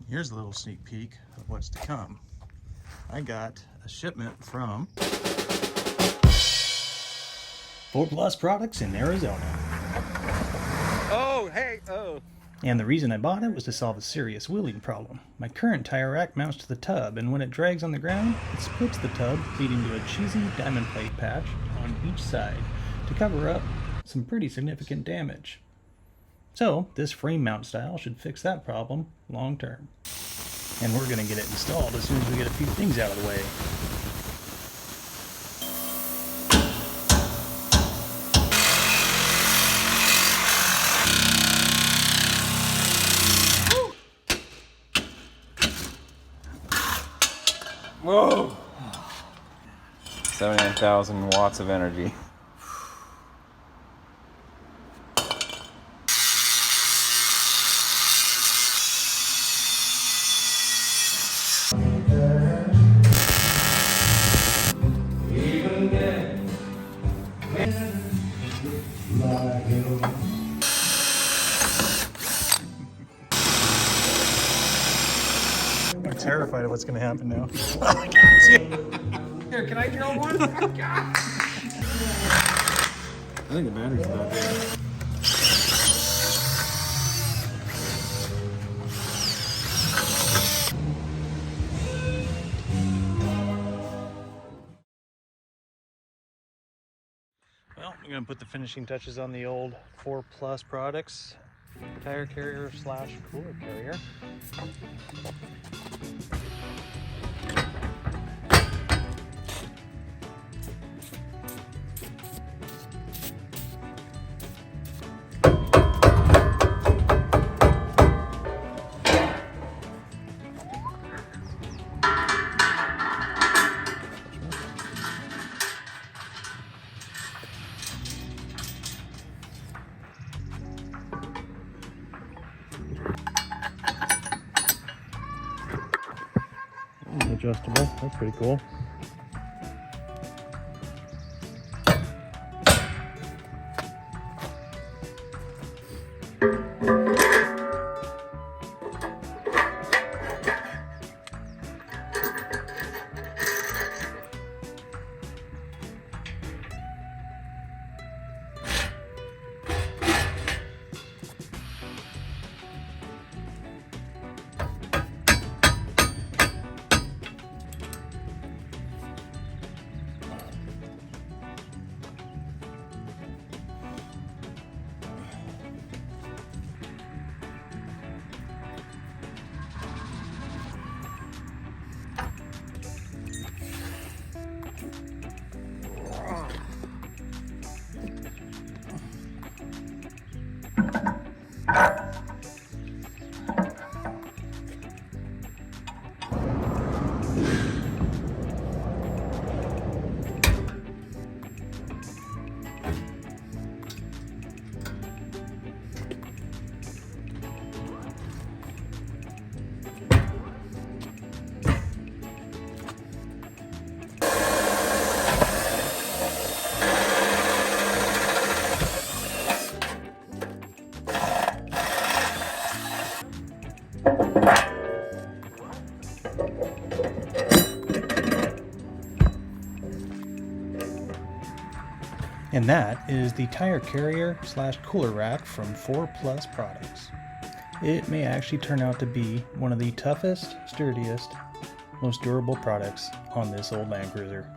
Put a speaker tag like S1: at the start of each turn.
S1: Here's a little sneak peek of what's to come. I got a shipment from 4+ Products in Arizona.
S2: Oh, hey, oh.
S1: And the reason I bought it was to solve a serious wheeling problem. My current tire rack mounts to the tub, and when it drags on the ground, it splits the tub, leading to a cheesy diamond plate patch on each side to cover up some pretty significant damage. So, this frame mount style should fix that problem long term. And we're going to get it installed as soon as we get a few things out of the way.
S2: Whoa! 79,000 watts of energy.
S1: I'm terrified of what's going to happen now.
S2: Here, can I drill one?
S3: I think the battery's about there.
S1: Well, I'm going to put the finishing touches on the old 4+ Products tire carrier / cooler carrier. Adjustable, that's pretty cool. And that is the tire carrier / cooler rack from 4+ Products. It may actually turn out to be one of the toughest, sturdiest, most durable products on this old Land Cruiser.